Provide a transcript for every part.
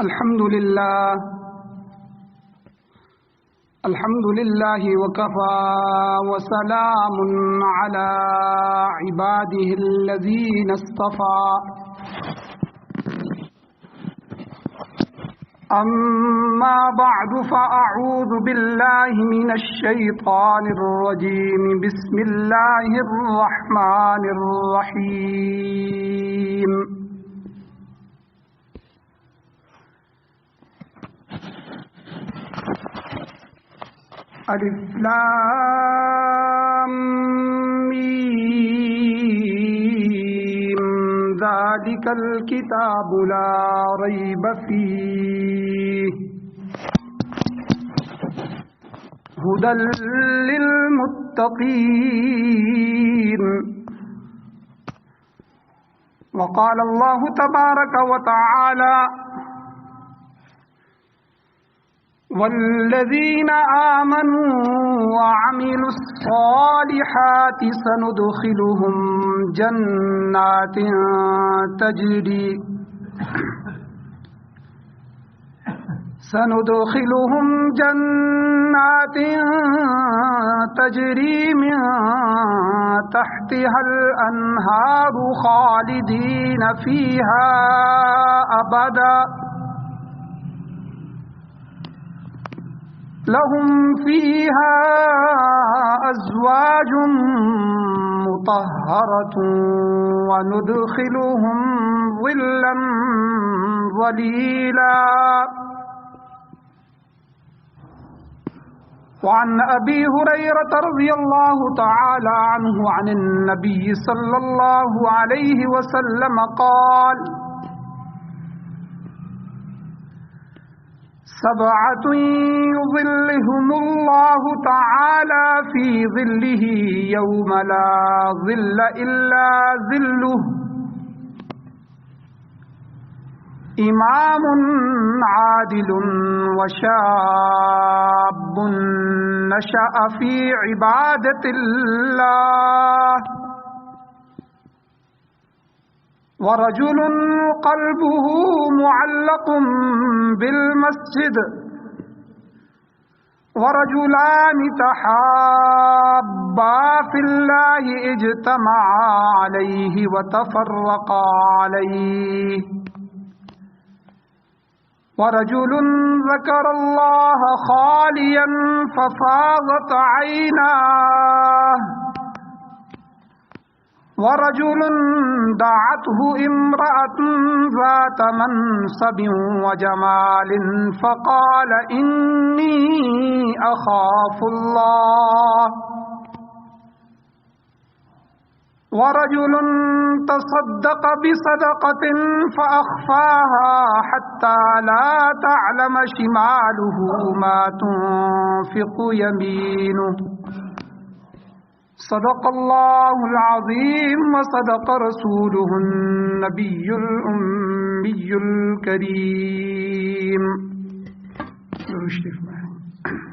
الحمد لله وكفى وسلام على عباده الذين اصطفى أما بعد فأعوذ بالله من الشيطان الرجيم بسم الله الرحمن الرحيم الف لام میم ذلك الكتاب لا ريب فيه هدى للمتقين وقال الله تبارك وتعالى والذين آمنوا وعملوا الصالحات سندخلهم جنات تجري من تحتها الأنهار خالدين فيها أبدا لهم فيها أزواج مطهرة وندخلهم ظلا ظليلا وعن أبي هريرة رضي الله تعالى عنه عن النبي صلى الله عليه وسلم قال سبعة يظلهم الله تعالى في ظله يوم لا ظل إلا ظله إمام عادل وشاب نشأ في عبادة الله ورجل قلبه معلق بالمسجد ورجلان تحابا في الله اجتمعا عليه وتفرقا عليه ورجل ذكر الله خاليا ففاضت عيناه ورجل دعته امرأة ذات منصب وجمال فقال إني أخاف الله ورجل تصدق بصدقة فأخفاها حتى لا تعلم شماله ما تنفق يمينه صدق الله العظيم وصدق رسوله النبي الأمي الكريم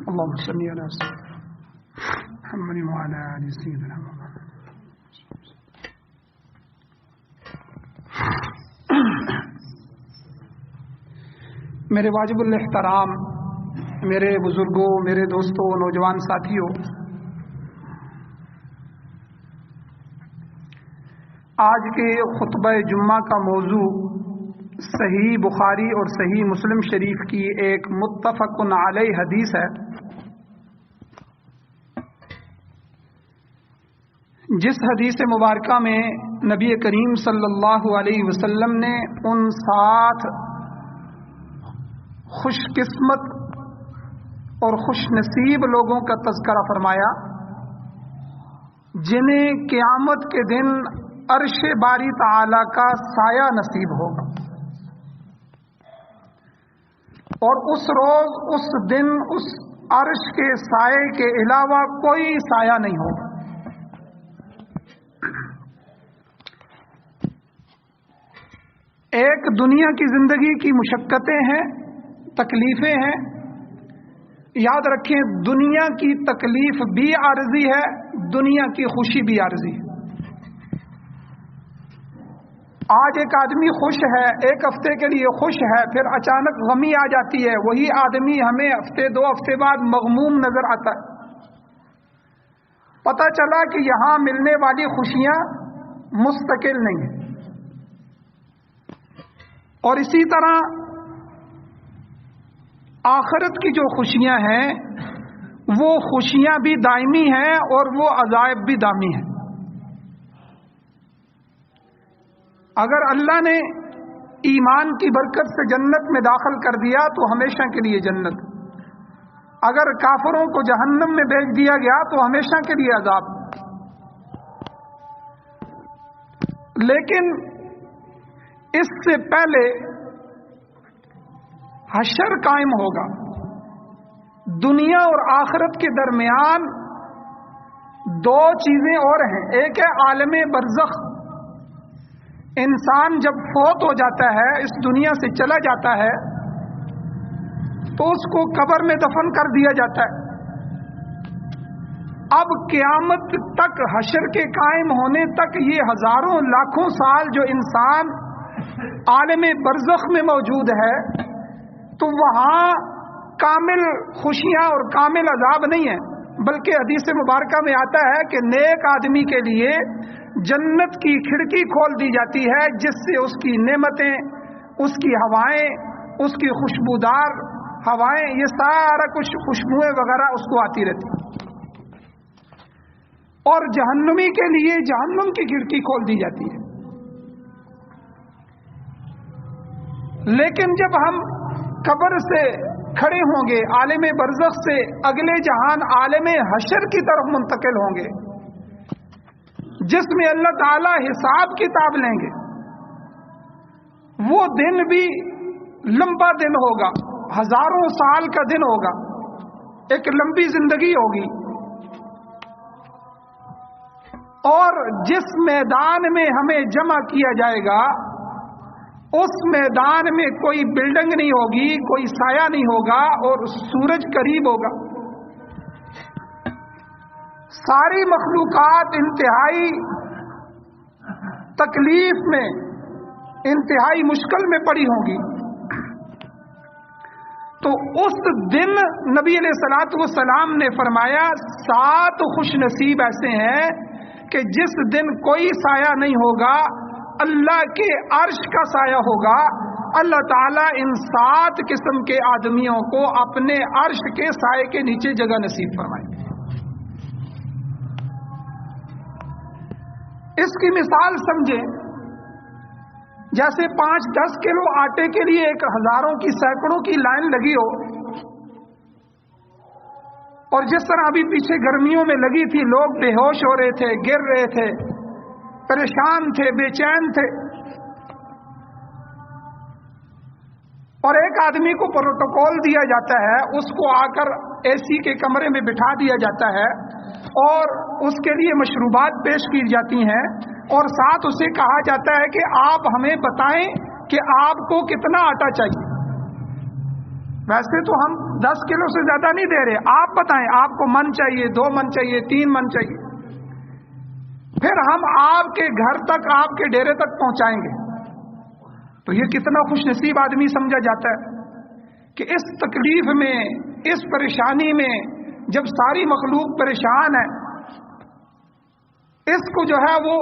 اللهم صل على سيدنا محمد وعلى آل سيدنا محمد. میرے واجب الاحترام میرے بزرگوں، میرے دوستوں، نوجوان ساتھیوں، آج کے خطبہ جمعہ کا موضوع صحیح بخاری اور صحیح مسلم شریف کی ایک متفق علیہ حدیث ہے، جس حدیث مبارکہ میں نبی کریم صلی اللہ علیہ وسلم نے ان 7 خوش قسمت اور خوش نصیب لوگوں کا تذکرہ فرمایا جنہیں قیامت کے دن عرش باری تعالی کا سایہ نصیب ہوگا، اور اس روز، اس دن، اس عرش کے سائے کے علاوہ کوئی سایہ نہیں ہوگا۔ ایک دنیا کی زندگی کی مشقتیں ہیں، تکلیفیں ہیں، یاد رکھیں دنیا کی تکلیف بھی عارضی ہے، دنیا کی خوشی بھی عارضی ہے۔ آج ایک آدمی خوش ہے، ایک ہفتے کے لیے خوش ہے، پھر اچانک غمی آ جاتی ہے، وہی آدمی ہمیں ہفتے دو ہفتے بعد مغموم نظر آتا ہے۔ پتہ چلا کہ یہاں ملنے والی خوشیاں مستقل نہیں ہیں۔ اور اسی طرح آخرت کی جو خوشیاں ہیں وہ خوشیاں بھی دائمی ہیں اور وہ عذاب بھی دائمی ہیں۔ اگر اللہ نے ایمان کی برکت سے جنت میں داخل کر دیا تو ہمیشہ کے لیے جنت، اگر کافروں کو جہنم میں بھیج دیا گیا تو ہمیشہ کے لیے عذاب۔ لیکن اس سے پہلے حشر قائم ہوگا۔ دنیا اور آخرت کے درمیان دو چیزیں اور ہیں، ایک ہے عالم برزخ، انسان جب فوت ہو جاتا ہے، اس دنیا سے چلا جاتا ہے تو اس کو قبر میں دفن کر دیا جاتا ہے۔ اب قیامت تک، حشر کے قائم ہونے تک، یہ ہزاروں لاکھوں سال جو انسان عالم برزخ میں موجود ہے تو وہاں کامل خوشیاں اور کامل عذاب نہیں ہے، بلکہ حدیث مبارکہ میں آتا ہے کہ نیک آدمی کے لیے جنت کی کھڑکی کھول دی جاتی ہے جس سے اس کی نعمتیں، اس کی ہوائیں، اس کی خوشبودار ہوائیں، یہ سارا کچھ خوشبوئیں وغیرہ اس کو آتی رہتی، اور جہنمی کے لیے جہنم کی کھڑکی کھول دی جاتی ہے۔ لیکن جب ہم قبر سے کھڑے ہوں گے، عالم برزخ سے اگلے جہان عالم حشر کی طرف منتقل ہوں گے، جس میں اللہ تعالی حساب کتاب لیں گے، وہ دن بھی لمبا دن ہوگا، ہزاروں سال کا دن ہوگا، ایک لمبی زندگی ہوگی۔ اور جس میدان میں ہمیں جمع کیا جائے گا اس میدان میں کوئی بلڈنگ نہیں ہوگی، کوئی سایہ نہیں ہوگا، اور سورج قریب ہوگا۔ ساری مخلوقات انتہائی تکلیف میں، انتہائی مشکل میں پڑی ہوں گی۔ تو اس دن نبی علیہ الصلوۃ والسلام نے فرمایا 7 خوش نصیب ایسے ہیں کہ جس دن کوئی سایہ نہیں ہوگا، اللہ کے عرش کا سایہ ہوگا۔ اللہ تعالیٰ ان 7 قسم کے آدمیوں کو اپنے عرش کے سائے کے نیچے جگہ نصیب فرمائے۔ اس کی مثال سمجھیں، جیسے 5-10 کلو آٹے کے لیے ایک ہزاروں کی، سینکڑوں کی لائن لگی ہو، اور جس طرح ابھی پیچھے گرمیوں میں لگی تھی، لوگ بے ہوش ہو رہے تھے، گر رہے تھے، پریشان تھے، بے چین تھے، اور ایک آدمی کو پروٹوکول دیا جاتا ہے، اس کو آ کر اے سی کے کمرے میں بٹھا دیا جاتا ہے اور اس کے لیے مشروبات پیش کی جاتی ہیں، اور ساتھ اسے کہا جاتا ہے کہ آپ ہمیں بتائیں کہ آپ کو کتنا آٹا چاہیے۔ ویسے تو ہم 10 کلو سے زیادہ نہیں دے رہے، آپ بتائیں آپ کو من چاہیے، 2 من چاہیے، 3 من چاہیے، پھر ہم آپ کے گھر تک، آپ کے ڈیرے تک پہنچائیں گے۔ تو یہ کتنا خوش نصیب آدمی سمجھا جاتا ہے کہ اس تکلیف میں، اس پریشانی میں، جب ساری مخلوق پریشان ہے، اس کو جو ہے وہ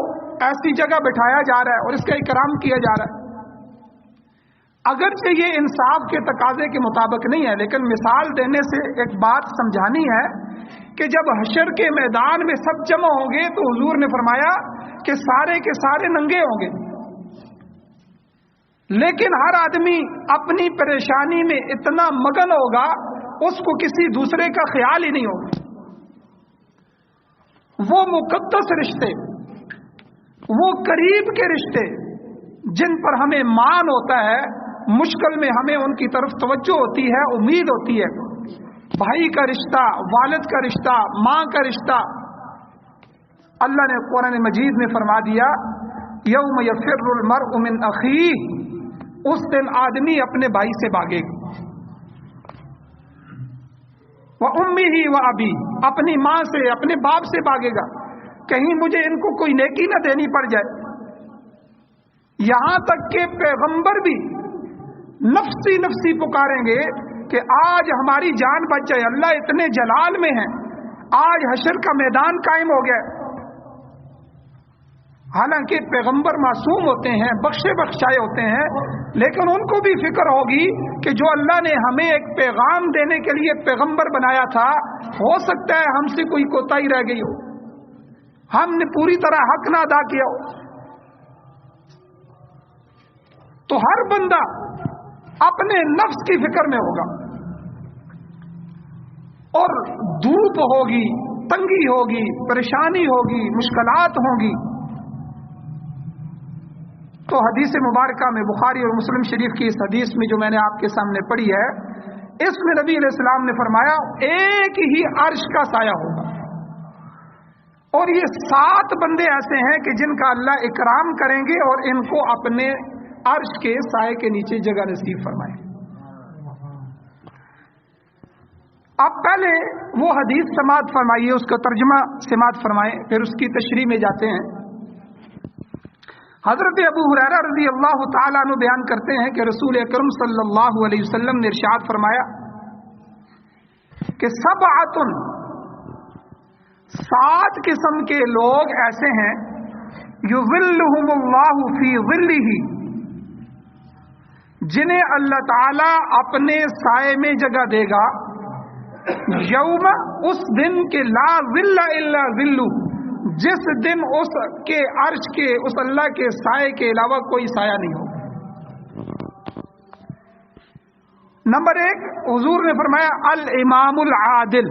ایسی جگہ بٹھایا جا رہا ہے اور اس کا اکرام کیا جا رہا ہے۔ اگرچہ یہ انصاف کے تقاضے کے مطابق نہیں ہے، لیکن مثال دینے سے ایک بات سمجھانی ہے کہ جب حشر کے میدان میں سب جمع ہوں گے تو حضور نے فرمایا کہ سارے کے سارے ننگے ہوں گے، لیکن ہر آدمی اپنی پریشانی میں اتنا مگن ہوگا اس کو کسی دوسرے کا خیال ہی نہیں ہوگا۔ وہ مقدس رشتے، وہ قریب کے رشتے جن پر ہمیں مان ہوتا ہے، مشکل میں ہمیں ان کی طرف توجہ ہوتی ہے، امید ہوتی ہے، بھائی کا رشتہ، والد کا رشتہ، ماں کا رشتہ، اللہ نے قرآن مجید میں فرما دیا یوم یفر المرء من اخیہ، اس دن آدمی اپنے بھائی سے بھاگے گا، وَأُمِّهِ وَأَبِيهِ، اپنی ماں سے، اپنے باپ سے بھاگے گا، کہیں مجھے ان کو کوئی نیکی نہ دینی پڑ جائے، یہاں تک کہ پیغمبر بھی نفسی نفسی پکاریں گے کہ آج ہماری جان بچ جائے، اللہ اتنے جلال میں ہیں، آج حشر کا میدان قائم ہو گیا۔ حالانکہ پیغمبر معصوم ہوتے ہیں، بخشے بخشائے ہوتے ہیں، لیکن ان کو بھی فکر ہوگی کہ جو اللہ نے ہمیں ایک پیغام دینے کے لیے پیغمبر بنایا تھا، ہو سکتا ہے ہم سے کوئی کوتاہی رہ گئی ہو، ہم نے پوری طرح حق نہ ادا کیا ہو۔ تو ہر بندہ اپنے نفس کی فکر میں ہوگا، اور دھوپ ہوگی، تنگی ہوگی، پریشانی ہوگی، مشکلات ہوں گی۔ تو حدیث مبارکہ میں، بخاری اور مسلم شریف کی اس حدیث میں جو میں نے آپ کے سامنے پڑھی ہے، اس میں نبی علیہ السلام نے فرمایا ایک ہی عرش کا سایہ ہوگا، اور یہ 7 بندے ایسے ہیں کہ جن کا اللہ اکرام کریں گے اور ان کو اپنے عرش کے سائے کے نیچے جگہ نصیب فرمائیں۔ اب پہلے وہ حدیث سماعت فرمائیے، اس کا ترجمہ سماعت فرمائیں، پھر اس کی تشریح میں جاتے ہیں۔ حضرت ابو ہریرہ رضی اللہ تعالیٰ عنہ بیان کرتے ہیں کہ رسول اکرم صلی اللہ علیہ وسلم نے ارشاد فرمایا کہ 7 قسم کے لوگ ایسے ہیں، یظلہم اللہ فی ظلہ، جنہیں اللہ تعالی اپنے سائے میں جگہ دے گا، یوم، اس دن کے لا ظل الا ظلہ، جس دن اس کے عرش کے، اس اللہ کے سائے کے علاوہ کوئی سایہ نہیں ہوگا۔ نمبر 1، حضور نے فرمایا الامام العادل،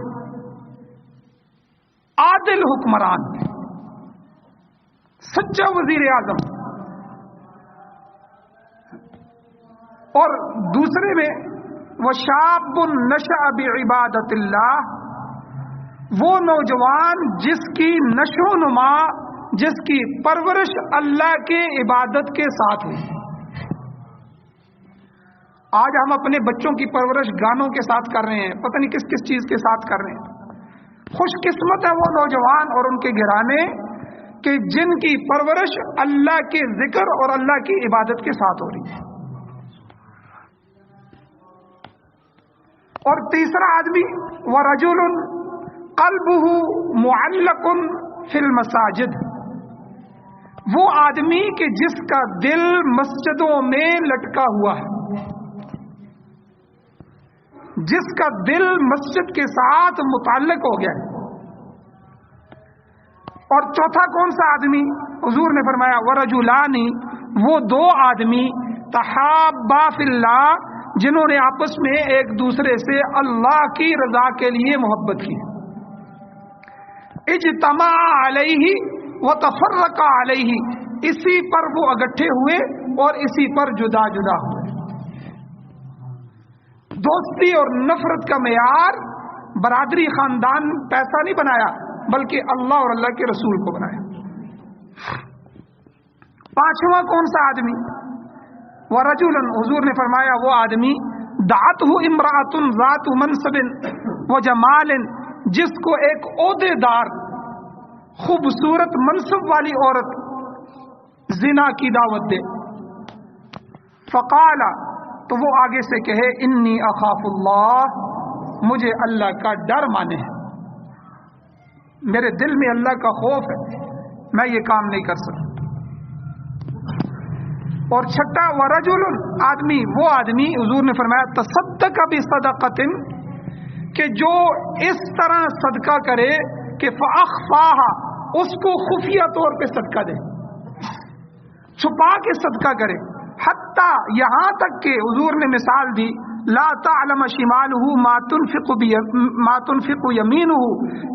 عادل حکمران، سچا وزیر اعظم۔ اور دوسرے میں وشاب نشأ بعبادت اللہ، وہ نوجوان جس کی نشو و نما، جس کی پرورش اللہ کے عبادت کے ساتھ ہوئی۔ آج ہم اپنے بچوں کی پرورش گانوں کے ساتھ کر رہے ہیں، پتہ نہیں کس کس چیز کے ساتھ کر رہے ہیں۔ خوش قسمت ہے وہ نوجوان اور ان کے گھرانے کہ جن کی پرورش اللہ کے ذکر اور اللہ کی عبادت کے ساتھ ہو رہی ہے۔ اور تیسرا آدمی ورجل قلبہ معلق فی المساجد، وہ آدمی کہ جس کا دل مسجدوں میں لٹکا ہوا ہے، جس کا دل مسجد کے ساتھ متعلق ہو گیا ہے۔ اور چوتھا کون سا آدمی؟ حضور نے فرمایا ورجلان، وہ 2 آدمی تحابا فی اللہ، جنہوں نے آپس میں ایک دوسرے سے اللہ کی رضا کے لیے محبت کی، اجتمع علیہ وتفرقا علیہ، اسی پر وہ اکٹھے ہوئے اور اسی پر جدا جدا ہوئے۔ دوستی اور نفرت کا معیار برادری، خاندان، پیسہ نہیں بنایا، بلکہ اللہ اور اللہ کے رسول کو بنایا۔ 5واں کون سا آدمی؟ ورجل، حضور نے فرمایا وہ آدمی دعته امرأة ذات منصب وجمال، جس کو ایک عہدے دار، خوبصورت منصب والی عورت زنا کی دعوت دے، فقال، تو وہ آگے سے کہے انی اخاف اللہ، مجھے اللہ کا ڈر مانے ہے، میرے دل میں اللہ کا خوف ہے، میں یہ کام نہیں کر سکتا۔ اور 6، ورجل، آدمی، وہ آدمی، حضور نے فرمایا تصدق بصدقۃ، کہ جو اس طرح صدقہ کرے کہ فاخفاها، اس کو خفیہ طور پہ صدقہ دے، چھپا کے صدقہ کرے، حتی، یہاں تک کہ حضور نے مثال دی لا تعلم شمالہ ما تنفق یمینہ،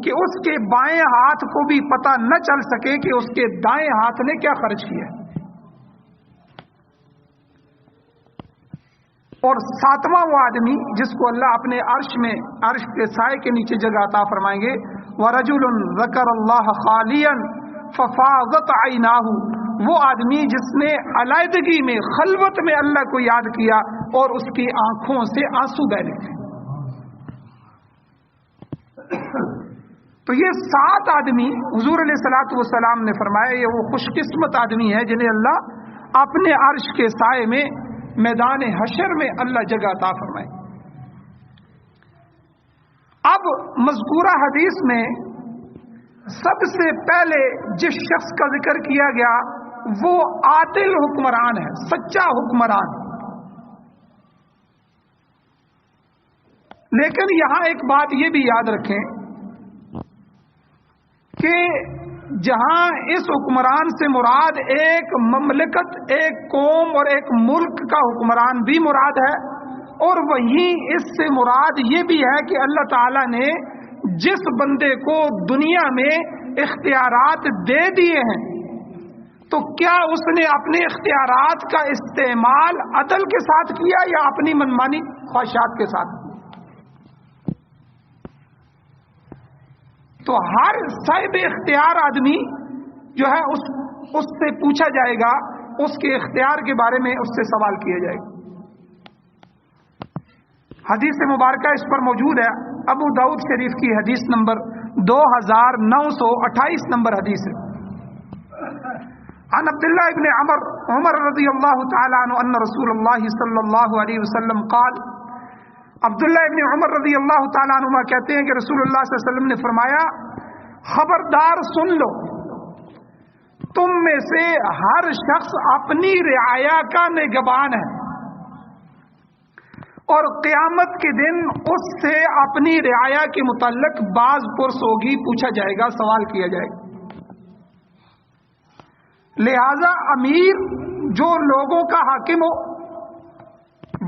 کہ اس کے بائیں ہاتھ کو بھی پتہ نہ چل سکے کہ اس کے دائیں ہاتھ نے کیا خرچ کیا۔ اور 7واں وہ آدمی جس کو اللہ اپنے عرش کے سائے کے نیچے جگہ عطا فرمائیں گے، وَرَجُلٌ ذَكَرَ اللَّهَ خَالِيًا فَفَاضَتْ عَيْنَاهُ، وہ آدمی جس نے علیحدگی میں، خلوت میں اللہ کو یاد کیا اور اس کی آنکھوں سے آنسو بہ نکلے۔ تو یہ 7 آدمی حضور علیہ الصلوۃ والسلام نے فرمایا یہ وہ خوش قسمت آدمی ہے جنہیں اللہ اپنے عرش کے سائے میں میدان حشر میں اللہ جگہ عطا فرمائے۔ اب مذکورہ حدیث میں سب سے پہلے جس شخص کا ذکر کیا گیا وہ عادل حکمران ہے، سچا حکمران۔ لیکن یہاں ایک بات یہ بھی یاد رکھیں کہ جہاں اس حکمران سے مراد ایک مملکت، ایک قوم اور ایک ملک کا حکمران بھی مراد ہے، اور وہیں اس سے مراد یہ بھی ہے کہ اللہ تعالیٰ نے جس بندے کو دنیا میں اختیارات دے دیے ہیں تو کیا اس نے اپنے اختیارات کا استعمال عدل کے ساتھ کیا یا اپنی منمانی خواہشات کے ساتھ؟ تو ہر صاحب اختیار آدمی جو ہے اس سے پوچھا جائے گا، اس کے اختیار کے بارے میں اس سے سوال کیا جائے گا۔ حدیث مبارکہ اس پر موجود ہے، ابو داؤد شریف کی حدیث نمبر 2928 نمبر حدیث ہے۔ عن عبداللہ ابن عمر رضی اللہ تعالی عنہ ان رسول اللہ صلی اللہ علیہ وسلم قال، عبداللہ ابن عمر رضی اللہ تعالیٰ عنہ کہتے ہیں کہ رسول اللہ صلی اللہ علیہ وسلم نے فرمایا، خبردار سن لو، تم میں سے ہر شخص اپنی رعایا کا نگہبان ہے، اور قیامت کے دن اس سے اپنی رعایا کے متعلق باز پرس ہوگی، پوچھا جائے گا، سوال کیا جائے گا۔ لہذا امیر جو لوگوں کا حاکم ہو،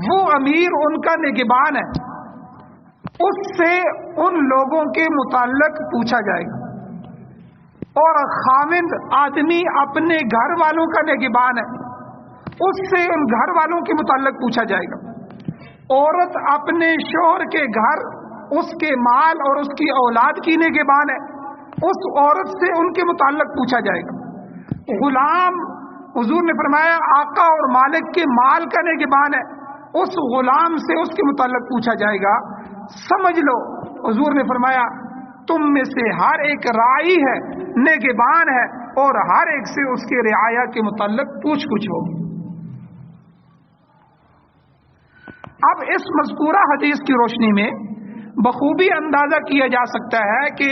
وہ امیر ان کا نگہبان ہے، اس سے ان لوگوں کے متعلق پوچھا جائے گا۔ اور خاوند آدمی اپنے گھر والوں کا نگہبان ہے، اس سے ان گھر والوں کے متعلق پوچھا جائے گا۔ عورت اپنے شوہر کے گھر، اس کے مال اور اس کی اولاد کی نگہبان ہے، اس عورت سے ان کے متعلق پوچھا جائے گا۔ غلام، حضور نے فرمایا، آقا اور مالک کے مال کا نگہبان ہے، اس غلام سے اس کے متعلق پوچھا جائے گا۔ سمجھ لو، حضور نے فرمایا، تم میں سے ہر ایک راعی ہے، نگہبان ہے، اور ہر ایک سے اس کے رعایا کے متعلق پوچھ گچھ ہوگی۔ اب اس مذکورہ حدیث کی روشنی میں بخوبی اندازہ کیا جا سکتا ہے کہ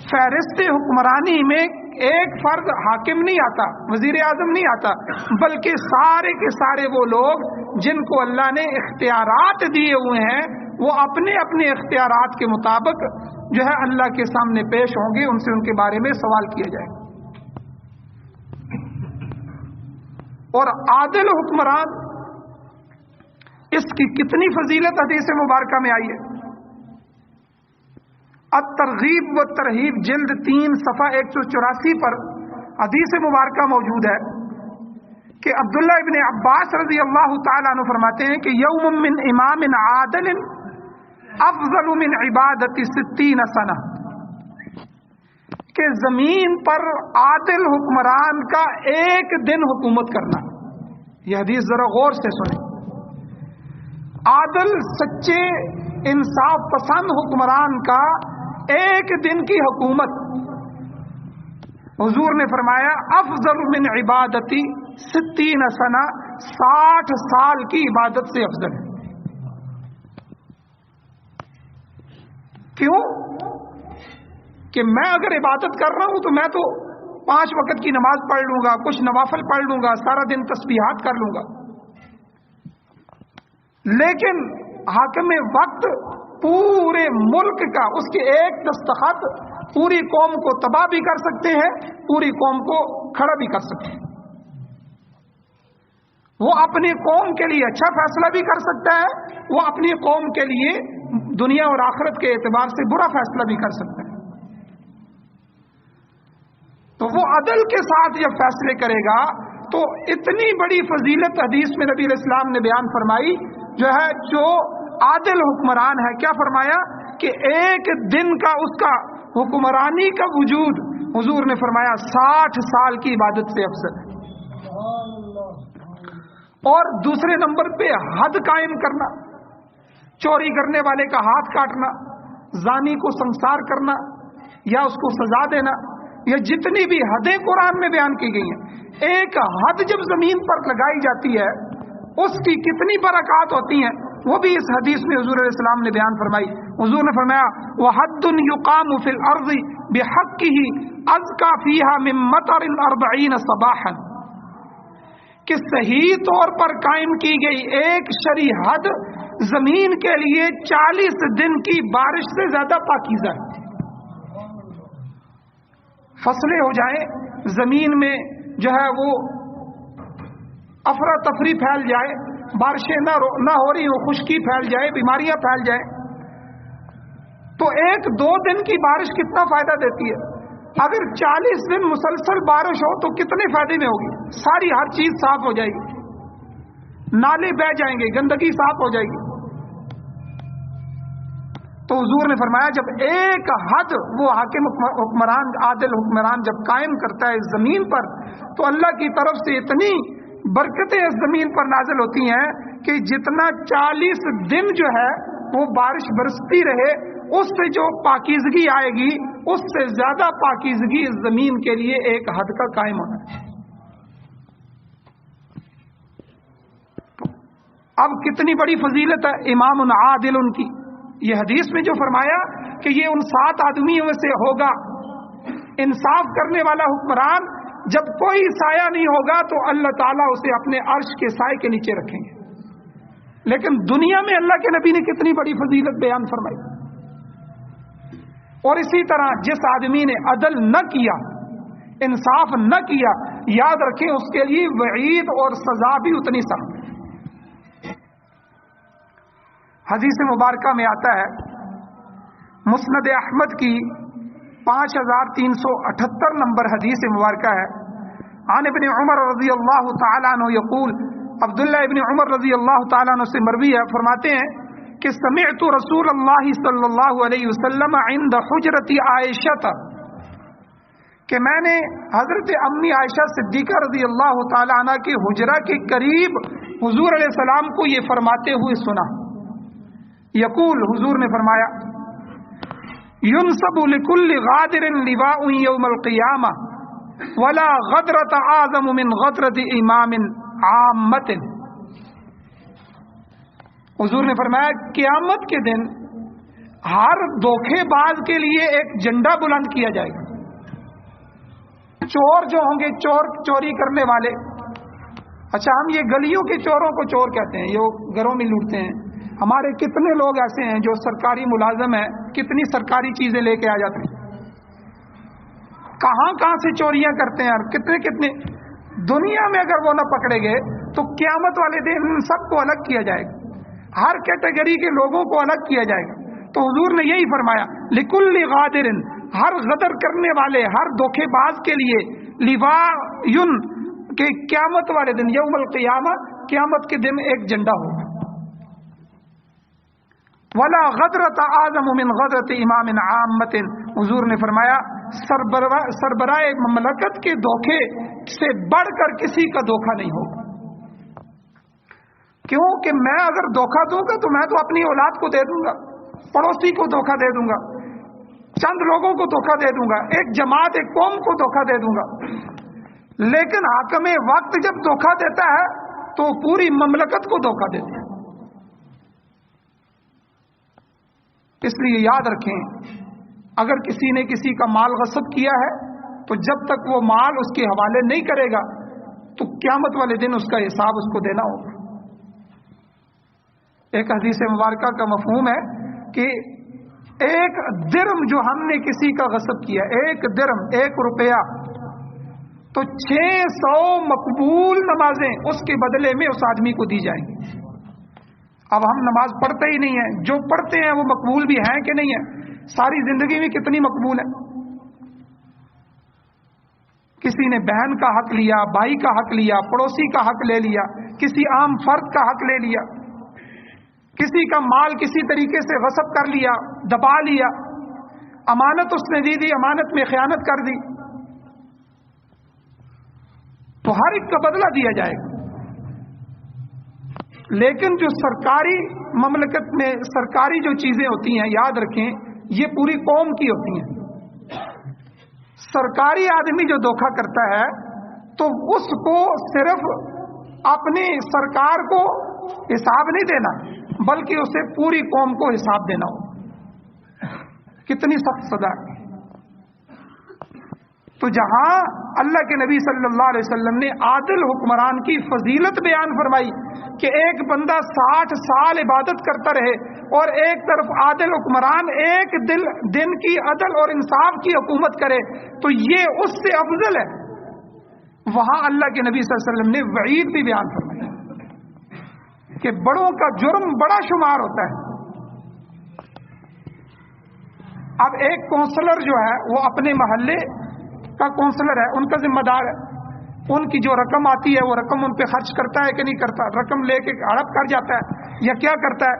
فہرست حکمرانی میں ایک فرد حاکم نہیں آتا، وزیر اعظم نہیں آتا، بلکہ سارے کے سارے وہ لوگ جن کو اللہ نے اختیارات دیے ہوئے ہیں، وہ اپنے اپنے اختیارات کے مطابق جو ہے اللہ کے سامنے پیش ہوں گے، ان سے ان کے بارے میں سوال کیا جائے گا۔ اور عادل حکمران، اس کی کتنی فضیلت حدیث مبارکہ میں آئی ہے۔ الترغیب و ترہیب جلد 3 صفحہ 184 پر حدیث مبارکہ موجود ہے کہ عبداللہ ابن عباس رضی اللہ تعالیٰ عنہ فرماتے ہیں کہ یوم من امام عادل افضل من عبادت 60 سنہ، کہ زمین پر عادل حکمران کا ایک دن حکومت کرنا۔ یہ حدیث ذرا غور سے سنیں۔ عادل، سچے، انصاف پسند حکمران کا ایک دن کی حکومت، حضور نے فرمایا، افضل من عبادتی 60 سنہ، 60 سال کی عبادت سے افضل ہے۔ کیوں؟ کہ میں اگر عبادت کر رہا ہوں تو میں تو 5 وقت کی نماز پڑھ لوں گا، کچھ نوافل پڑھ لوں گا، سارا دن تسبیحات کر لوں گا، لیکن حاکم وقت پورے ملک کا، اس کے ایک دستخط پوری قوم کو تباہ بھی کر سکتے ہیں، پوری قوم کو کھڑا بھی کر سکتے ہیں۔ وہ اپنی قوم کے لیے اچھا فیصلہ بھی کر سکتا ہے، وہ اپنی قوم کے لیے دنیا اور آخرت کے اعتبار سے برا فیصلہ بھی کر سکتا ہے۔ تو وہ عدل کے ساتھ جب فیصلے کرے گا تو اتنی بڑی فضیلت حدیث میں نبی علیہ السلام نے بیان فرمائی، جو ہے جو عادل حکمران ہے، کیا فرمایا کہ ایک دن کا اس کا حکمرانی کا وجود، حضور نے فرمایا 60 سال کی عبادت سے افضل ہے۔ اور دوسرے نمبر پہ حد قائم کرنا، چوری کرنے والے کا ہاتھ کاٹنا، زانی کو سنسار کرنا یا اس کو سزا دینا، یہ جتنی بھی حدیں قرآن میں بیان کی گئی ہیں، ایک حد جب زمین پر لگائی جاتی ہے اس کی کتنی برکات ہوتی ہیں، وہ بھی اس حدیث میں حضور علیہ السلام نے بیان فرمائی. حضور نے فرمایا وَحَدٌّ يُقَامُ فِي الْأَرْضِ بِحَقِّهِ أَزْكَى فِيهَا مِن مَطَرٍ 40 صَبَاحًا، کہ صحیح طور پر قائم کی گئی ایک شرعی حد زمین کے لیے 40 دن کی بارش سے زیادہ پاکیزہ ہے. فصلیں ہو جائیں، زمین میں جو ہے وہ افراتفری پھیل جائے، بارشیں نہ ہو رہی ہو، خشکی پھیل جائے، بیماریاں پھیل جائیں، تو 1-2 دن کی بارش کتنا فائدہ دیتی ہے. اگر 40 دن مسلسل بارش ہو تو کتنے فائدے میں ہوگی؟ ساری ہر چیز صاف ہو جائے گی، نالے بہ جائیں گے، گندگی صاف ہو جائے گی. تو حضور نے فرمایا جب ایک حد وہ حاکم حکمران، عادل حکمران جب قائم کرتا ہے اس زمین پر، تو اللہ کی طرف سے اتنی برکتیں اس زمین پر نازل ہوتی ہیں کہ جتنا 40 دن جو ہے وہ بارش برستی رہے، اس سے جو پاکیزگی آئے گی اس سے زیادہ پاکیزگی اس زمین کے لیے ایک حد کا قائم ہونا ہے. اب کتنی بڑی فضیلت ہے امام عادل ان کی. یہ حدیث میں جو فرمایا کہ یہ ان 7 آدمیوں میں سے ہوگا انصاف کرنے والا حکمران، جب کوئی سایہ نہیں ہوگا تو اللہ تعالیٰ اسے اپنے عرش کے سائے کے نیچے رکھیں گے. لیکن دنیا میں اللہ کے نبی نے کتنی بڑی فضیلت بیان فرمائی. اور اسی طرح جس آدمی نے عدل نہ کیا، انصاف نہ کیا، یاد رکھیں اس کے لیے وعید اور سزا بھی اتنی سخت ہے. حدیث مبارکہ میں آتا ہے، مسند احمد کی 5378 نمبر حدیث مبارکہ ہے، عن ابن عمر رضی اللہ تعالیٰ عنہ یقول، عبداللہ ابن عمر رضی اللہ تعالیٰ عنہ سے مروی ہے، فرماتے ہیں کہ سمعت رسول اللہ صلی اللہ علیہ وسلم عند حجرت عائشہ، کہ میں نے حضرت امی عائشہ صدیقہ رضی اللہ تعالیٰ عنہ کی حجرہ کے قریب حضور علیہ السلام کو یہ فرماتے ہوئے سنا. یقول، حضور نے فرمایا ينصب لكل غادر لواء يوم القيامة ولا غدرة أعظم من غدرة إمام عامة. حضور نے فرمایا قیامت کے دن ہر دھوکے باز کے لیے ایک جھنڈا بلند کیا جائے گا. چور جو ہوں گے، چوری کرنے والے، اچھا ہم یہ گلیوں کے چوروں کو چور کہتے ہیں، یہ گھروں میں لوٹتے ہیں. ہمارے کتنے لوگ ایسے ہیں جو سرکاری ملازم ہیں، کتنی سرکاری چیزیں لے کے آ جاتے ہیں، کہاں سے چوریاں کرتے ہیں، اور کتنے دنیا میں اگر وہ نہ پکڑے گئے تو قیامت والے دن سب کو الگ کیا جائے گا، ہر کیٹیگری کے لوگوں کو الگ کیا جائے گا. تو حضور نے یہی فرمایا لکل غادر، ہر غدر کرنے والے، ہر دھوکے باز کے لیے، لواء کہ قیامت والے دن، یوم القیامہ، قیامت کے دن ایک جھنڈا ہوگا. ولا غدرۃ اعظم من غدرۃ امام عامۃ، حضور نے فرمایا سربراہ مملکت کے دھوکے سے بڑھ کر کسی کا دھوکہ نہیں ہوگا. کیوں کہ میں اگر دھوکہ دوں گا تو میں تو اپنی اولاد کو دے دوں گا، پڑوسی کو دھوکہ دے دوں گا، چند لوگوں کو دھوکہ دے دوں گا، ایک جماعت، ایک قوم کو دھوکہ دے دوں گا. لیکن حاکم وقت جب دھوکہ دیتا ہے تو پوری مملکت کو دھوکہ دیتا ہے. اس لیے یاد رکھیں، اگر کسی نے کسی کا مال غصب کیا ہے تو جب تک وہ مال اس کے حوالے نہیں کرے گا تو قیامت والے دن اس کا حساب اس کو دینا ہوگا. ایک حدیث مبارکہ کا مفہوم ہے کہ ایک درم جو ہم نے کسی کا غصب کیا، ایک درم، 1 روپیہ، تو 600 مقبول نمازیں اس کے بدلے میں اس آدمی کو دی جائیں گی. اب ہم نماز پڑھتے ہی نہیں ہیں، جو پڑھتے ہیں وہ مقبول بھی ہیں کہ نہیں ہیں؟ ساری زندگی میں کتنی مقبول ہے. کسی نے بہن کا حق لیا، بھائی کا حق لیا، پڑوسی کا حق لے لیا، کسی عام فرد کا حق لے لیا، کسی کا مال کسی طریقے سے غصب کر لیا، دبا لیا، امانت اس نے دی، امانت میں خیانت کر دی، تو ہر ایک کا بدلہ دیا جائے گا. لیکن جو سرکاری مملکت میں سرکاری جو چیزیں ہوتی ہیں، یاد رکھیں یہ پوری قوم کی ہوتی ہیں. سرکاری آدمی جو دھوکہ کرتا ہے تو اس کو صرف اپنی سرکار کو حساب نہیں دینا بلکہ اسے پوری قوم کو حساب دینا ہو. کتنی سخت سزا ہے. تو جہاں اللہ کے نبی صلی اللہ علیہ وسلم نے عادل حکمران کی فضیلت بیان فرمائی کہ ایک بندہ 60 سال عبادت کرتا رہے اور ایک طرف عادل حکمران ایک دن کی عدل اور انصاف کی حکومت کرے تو یہ اس سے افضل ہے. وہاں اللہ کے نبی صلی اللہ علیہ وسلم نے وعید بھی بیان فرمائی کہ بڑوں کا جرم بڑا شمار ہوتا ہے. اب ایک کونسلر جو ہے وہ اپنے محلے کا کونسلر ہے, ان کا ذمہ دار ہے, ان کی جو رقم آتی ہے وہ رقم ان پہ خرچ کرتا ہے کہ نہیں کرتا, رقم لے کے ہڑپ کر جاتا ہے یا کیا کرتا ہے,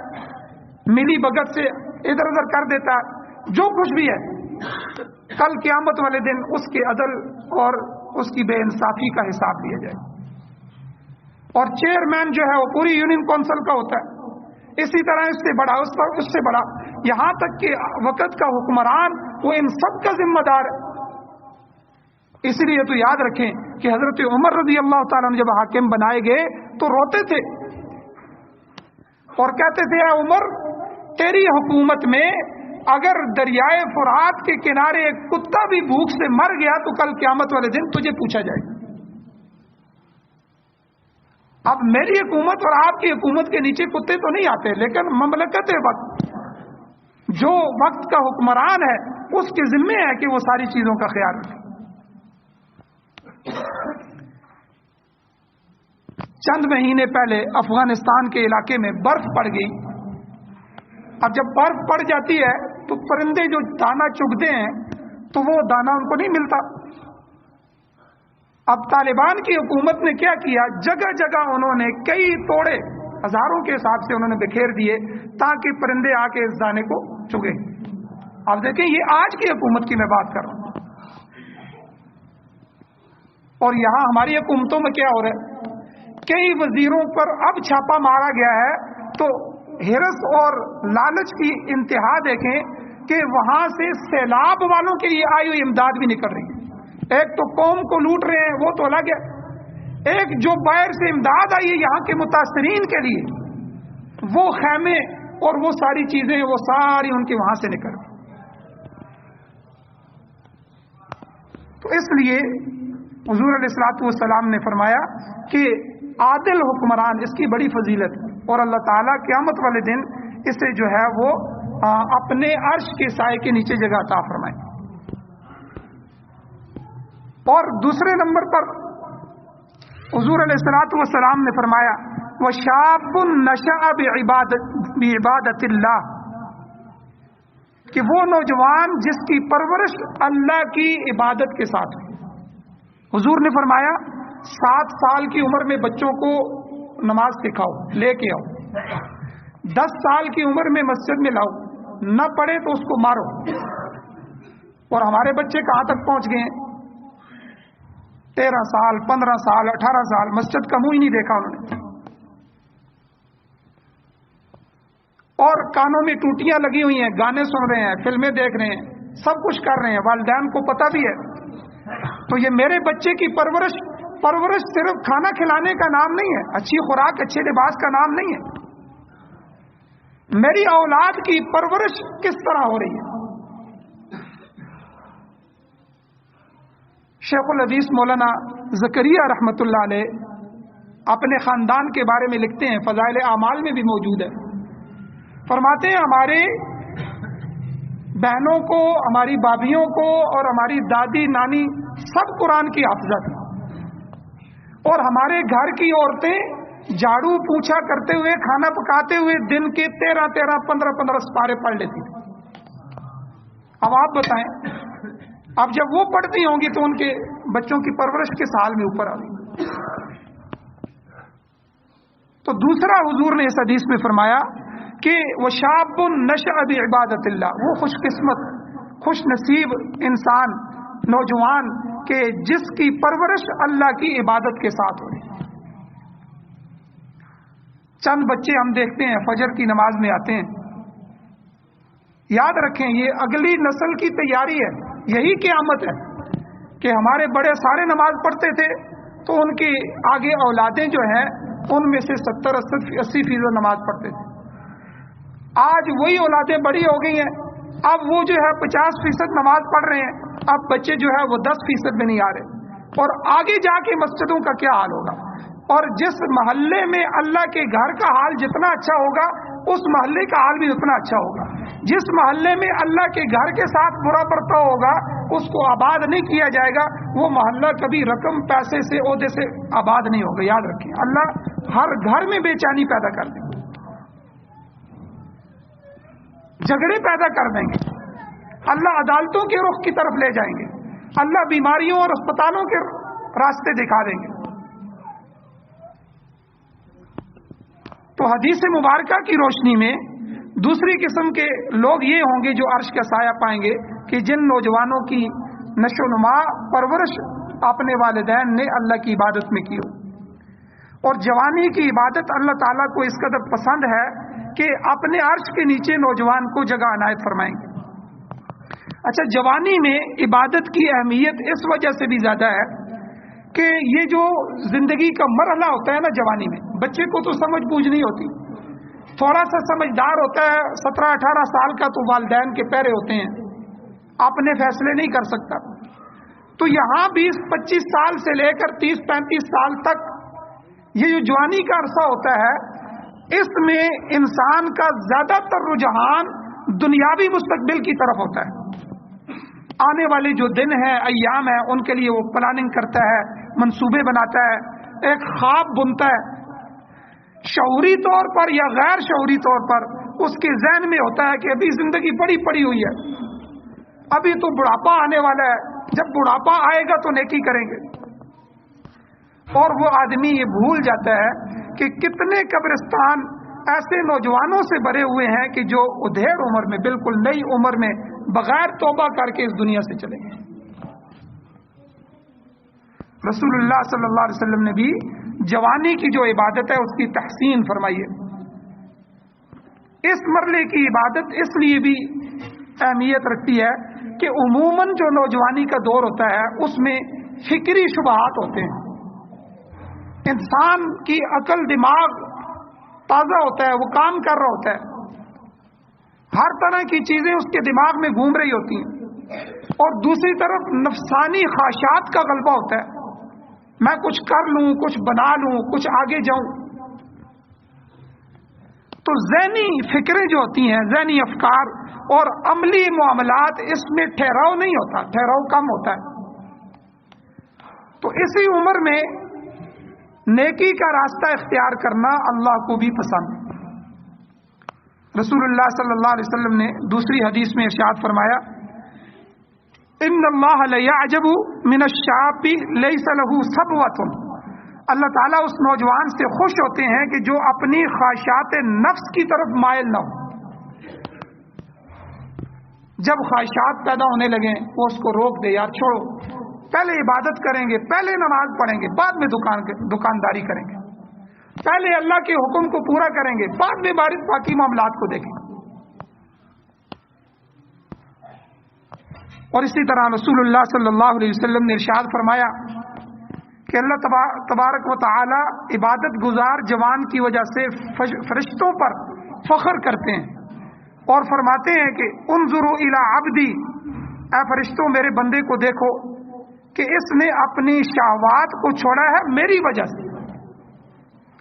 ملی بھگت سے ادھر ادھر کر دیتا ہے, جو کچھ بھی ہے. کل قیامت والے دن اس کے عدل اور اس کی بے انصافی کا حساب لیا جائے. اور چیئرمین جو ہے وہ پوری یونین کونسل کا ہوتا ہے, اسی طرح اس سے بڑا اس سے بڑا, یہاں تک کہ وقت کا حکمران وہ ان سب کا ذمہ دار ہے. اس لیے تو یاد رکھیں کہ حضرت عمر رضی اللہ تعالیٰ نے جب حاکم بنائے گئے تو روتے تھے اور کہتے تھے اے عمر, تیری حکومت میں اگر دریائے فرات کے کنارے ایک کتا بھی بھوک سے مر گیا تو کل قیامت والے دن تجھے پوچھا جائے گا. اب میری حکومت اور آپ کی حکومت کے نیچے کتے تو نہیں آتے, لیکن مملکت وقت جو وقت کا حکمران ہے اس کے ذمے ہے کہ وہ ساری چیزوں کا خیال رکھے. چند مہینے پہلے افغانستان کے علاقے میں برف پڑ گئی. اب جب برف پڑ جاتی ہے تو پرندے جو دانا چگتے ہیں تو وہ دانا ان کو نہیں ملتا. اب طالبان کی حکومت نے کیا کیا, جگہ جگہ انہوں نے کئی توڑے ہزاروں کے حساب سے انہوں نے بکھیر دیے تاکہ پرندے آ کے اس دانے کو چگیں. اب دیکھیں یہ آج کی حکومت کی میں بات کر رہا ہوں. اور یہاں ہماری حکومتوں میں کیا ہو رہا ہے, کئی وزیروں پر اب چھاپا مارا گیا ہے تو ہرس اور لالچ کی انتہا دیکھیں کہ وہاں سے سیلاب والوں کے لیے آئی ہوئی امداد بھی نکل رہی ہے. ایک تو قوم کو لوٹ رہے ہیں وہ تو الگ ہے, ایک جو باہر سے امداد آئی ہے یہاں کے متاثرین کے لیے وہ خیمے اور وہ ساری چیزیں وہ ساری ان کے وہاں سے نکل رہی. تو اس لیے حضور علیہ الصلوۃ والسلام نے فرمایا کہ عادل حکمران اس کی بڑی فضیلت ہے اور اللہ تعالیٰ قیامت والے دن اسے جو ہے وہ اپنے عرش کے سائے کے نیچے جگہ عطا فرمائے. اور دوسرے نمبر پر حضور علیہ الصلوۃ والسلام نے فرمایا وَشَابٌ نَشَأَ بِعِبَادَةِ اللَّهِ کہ وہ نوجوان جس کی پرورش اللہ کی عبادت کے ساتھ ہوئی. حضور نے فرمایا 7 سال کی عمر میں بچوں کو نماز سکھاؤ, لے کے آؤ. 10 سال کی عمر میں مسجد میں لاؤ, نہ پڑھے تو اس کو مارو. اور ہمارے بچے کہاں تک پہنچ گئے ہیں, 13 سال 15 سال 18 سال مسجد کا منہ ہی نہیں دیکھا انہوں نے. اور کانوں میں ٹوٹیاں لگی ہوئی ہیں, گانے سن رہے ہیں, فلمیں دیکھ رہے ہیں, سب کچھ کر رہے ہیں, والدین کو پتہ بھی ہے. تو یہ میرے بچے کی پرورش صرف کھانا کھلانے کا نام نہیں ہے, اچھی خوراک اچھے لباس کا نام نہیں ہے. میری اولاد کی پرورش کس طرح ہو رہی ہے. شیخ الحدیث مولانا زکریا رحمۃ اللہ علیہ اپنے خاندان کے بارے میں لکھتے ہیں, فضائل اعمال میں بھی موجود ہے. فرماتے ہیں ہمارے بہنوں کو, ہماری بھابھیوں کو اور ہماری دادی نانی سب قرآن کی حافظہ تھی, اور ہمارے گھر کی عورتیں جھاڑو پوچھا کرتے ہوئے کھانا پکاتے ہوئے دن کے 13 15 سپارے پڑھ لیتی تھی. اب آپ بتائیں, اب جب وہ پڑھتی ہوں گی تو ان کے بچوں کی پرورش کس حال میں اوپر آ گئی. تو دوسرا حضور نے اس حدیث میں فرمایا کہ وَشَابٌ نَشَأَ بِعِبَادَةِ اللَّهِ, وہ خوش قسمت خوش نصیب انسان نوجوان کہ جس کی پرورش اللہ کی عبادت کے ساتھ ہو رہی. چند بچے ہم دیکھتے ہیں فجر کی نماز میں آتے ہیں, یاد رکھیں یہ اگلی نسل کی تیاری ہے, یہی قیامت ہے کہ ہمارے بڑے سارے نماز پڑھتے تھے تو ان کی آگے اولادیں جو ہیں ان میں سے 70-80% نماز پڑھتے تھے. آج وہی اولادیں بڑی ہو گئی ہیں, اب وہ جو ہے 50% نماز پڑھ رہے ہیں, اب بچے جو ہے وہ 10% میں نہیں آ رہے. اور آگے جا کے مسجدوں کا کیا حال ہوگا. اور جس محلے میں اللہ کے گھر کا حال جتنا اچھا ہوگا اس محلے کا حال بھی اتنا اچھا ہوگا. جس محلے میں اللہ کے گھر کے ساتھ برا برتاؤ ہوگا اس کو آباد نہیں کیا جائے گا, وہ محلہ کبھی رقم پیسے سے عہدے سے آباد نہیں ہوگا. یاد رکھیں, اللہ ہر گھر میں بے چینی پیدا کر دیں گے, جھگڑے پیدا کر دیں گے, اللہ عدالتوں کے رخ کی طرف لے جائیں گے, اللہ بیماریوں اور اسپتالوں کے راستے دکھا دیں گے. تو حدیث مبارکہ کی روشنی میں دوسری قسم کے لوگ یہ ہوں گے جو عرش کا سایہ پائیں گے کہ جن نوجوانوں کی نشو و نما پرورش اپنے والدین نے اللہ کی عبادت میں کی ہو. اور جوانی کی عبادت اللہ تعالیٰ کو اس قدر پسند ہے کہ اپنے عرش کے نیچے نوجوان کو جگہ عنایت فرمائیں گے. اچھا, جوانی میں عبادت کی اہمیت اس وجہ سے بھی زیادہ ہے کہ یہ جو زندگی کا مرحلہ ہوتا ہے نا جوانی میں, بچے کو تو سمجھ بوجھ نہیں ہوتی, تھوڑا سا سمجھدار ہوتا ہے 17-18 سال کا تو والدین کے پیرے ہوتے ہیں, اپنے فیصلے نہیں کر سکتا. تو یہاں 20-25 سال سے لے کر 30-35 سال تک یہ جو جوانی کا عرصہ ہوتا ہے, اس میں انسان کا زیادہ تر رجحان دنیاوی مستقبل کی طرف ہوتا ہے. آنے والے جو دن ہیں, ایام ہیں, ان کے لیے وہ پلاننگ کرتا ہے, منصوبے بناتا ہے, ایک خواب بنتا ہے. شعوری طور پر یا غیر شعوری طور پر اس کے ذہن میں ہوتا ہے کہ ابھی زندگی بڑی پڑی ہوئی ہے, ابھی تو بڑھاپا آنے والا ہے, جب بڑھاپا آئے گا تو نیکی کریں گے. اور وہ آدمی یہ بھول جاتا ہے کہ کتنے قبرستان ایسے نوجوانوں سے بھرے ہوئے ہیں کہ جو ادھیڑ عمر میں, بالکل نئی عمر میں بغیر توبہ کر کے اس دنیا سے چلے گئے. رسول اللہ صلی اللہ علیہ وسلم نے بھی جوانی کی جو عبادت ہے اس کی تحسین فرمائی ہے. اس مرحلے کی عبادت اس لیے بھی اہمیت رکھتی ہے کہ عموماً جو نوجوانی کا دور ہوتا ہے اس میں فکری شبہات ہوتے ہیں, انسان کی عقل دماغ تازہ ہوتا ہے, وہ کام کر رہا ہوتا ہے, ہر طرح کی چیزیں اس کے دماغ میں گھوم رہی ہوتی ہیں. اور دوسری طرف نفسانی خواہشات کا غلبہ ہوتا ہے, میں کچھ کر لوں, کچھ بنا لوں, کچھ آگے جاؤں. تو ذہنی فکریں جو ہوتی ہیں, ذہنی افکار اور عملی معاملات, اس میں ٹھہراؤ نہیں ہوتا, ٹھہراؤ کم ہوتا ہے. تو اسی عمر میں نیکی کا راستہ اختیار کرنا اللہ کو بھی پسند ہے. رسول اللہ صلی اللہ علیہ وسلم نے دوسری حدیث میں ارشاد فرمایا, ان اللہ لیعجب من الشاب لیس له صبوۃ, اللہ تعالیٰ اس نوجوان سے خوش ہوتے ہیں کہ جو اپنی خواہشات نفس کی طرف مائل نہ ہو. جب خواہشات پیدا ہونے لگیں وہ اس کو روک دے, یار چھوڑو, پہلے عبادت کریں گے, پہلے نماز پڑھیں گے, بعد میں دکانداری کریں گے, پہلے اللہ کے حکم کو پورا کریں گے, بعد میں باقی معاملات کو دیکھیں گے. اور اسی طرح رسول اللہ صلی اللہ علیہ وسلم نے ارشاد فرمایا کہ اللہ تبارک و تعالی عبادت گزار جوان کی وجہ سے فرشتوں پر فخر کرتے ہیں اور فرماتے ہیں کہ انظروا الی عبدی, اے فرشتوں میرے بندے کو دیکھو کہ اس نے اپنی شہوات کو چھوڑا ہے میری وجہ سے.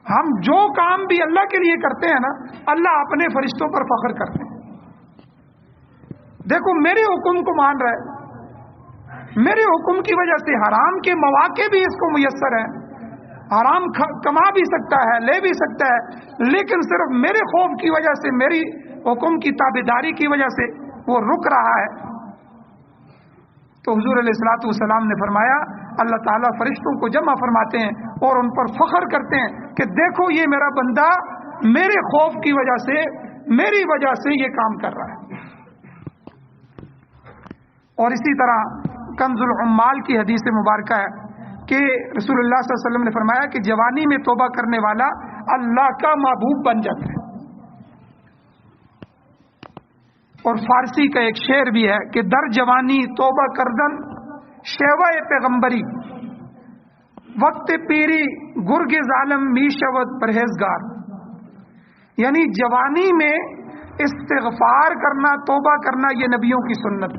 ہم جو کام بھی اللہ کے لیے کرتے ہیں نا, اللہ اپنے فرشتوں پر فخر کرتے ہیں. دیکھو میرے حکم کو مان رہا ہے, میرے حکم کی وجہ سے حرام کے مواقع بھی اس کو میسر ہیں, حرام کما بھی سکتا ہے, لے بھی سکتا ہے, لیکن صرف میرے خوف کی وجہ سے, میری حکم کی تابعداری کی وجہ سے وہ رک رہا ہے. تو حضور علیہ الصلوۃ والسلام نے فرمایا اللہ تعالیٰ فرشتوں کو جمع فرماتے ہیں اور ان پر فخر کرتے ہیں کہ دیکھو یہ میرا بندہ میرے خوف کی وجہ سے, میری وجہ سے یہ کام کر رہا ہے. اور اسی طرح کنز العمال کی حدیث مبارکہ ہے کہ رسول اللہ صلی اللہ علیہ وسلم نے فرمایا کہ جوانی میں توبہ کرنے والا اللہ کا محبوب بن جاتا ہے. اور فارسی کا ایک شعر بھی ہے کہ در جوانی توبہ کردن شیوہ پیغمبری, وقت پیری گرگ ظالم می شود پرہیزگار، یعنی جوانی میں استغفار کرنا، توبہ کرنا یہ نبیوں کی سنت،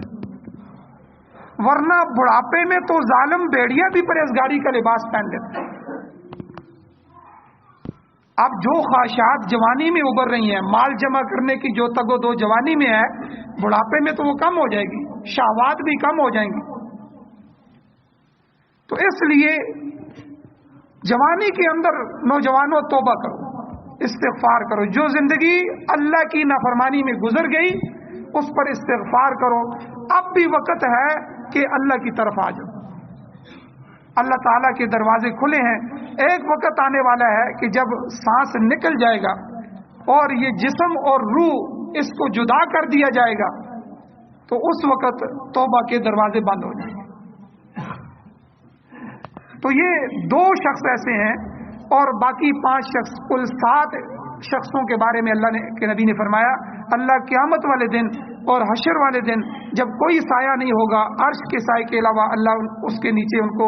ورنہ بڑھاپے میں تو ظالم بھیڑیا بھی پرہیزگاری کا لباس پہن لیتے ہیں۔ اب جو خواہشات جوانی میں ابھر رہی ہیں، مال جمع کرنے کی جو تگ و دو جوانی میں ہے، بڑھاپے میں تو وہ کم ہو جائے گی، شہوات بھی کم ہو جائیں گی۔ تو اس لیے جوانی کے اندر نوجوانوں توبہ کرو، استغفار کرو، جو زندگی اللہ کی نافرمانی میں گزر گئی اس پر استغفار کرو۔ اب بھی وقت ہے کہ اللہ کی طرف آ جاؤ، اللہ تعالیٰ کے دروازے کھلے ہیں۔ ایک وقت آنے والا ہے کہ جب سانس نکل جائے گا اور یہ جسم اور روح اس کو جدا کر دیا جائے گا، تو اس وقت توبہ کے دروازے بند ہو جائیں گے۔ تو یہ 2 شخص ایسے ہیں، اور باقی 5 شخص، کل 7 شخصوں کے بارے میں اللہ کے نبی نے فرمایا اللہ قیامت والے دن اور حشر والے دن جب کوئی سایہ نہیں ہوگا عرش کے سائے کے علاوہ، اللہ اس کے نیچے ان کو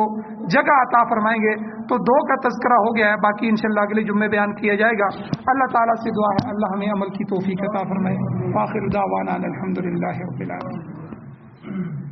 جگہ عطا فرمائیں گے۔ تو 2 کا تذکرہ ہو گیا ہے، باقی انشاءاللہ اگلے جمعے بیان کیا جائے گا۔ اللہ تعالیٰ سے دعا ہے اللہ ہمیں عمل کی توفیق عطا فرمائے۔ آخر دعوانا الحمدللہ رب العالمین۔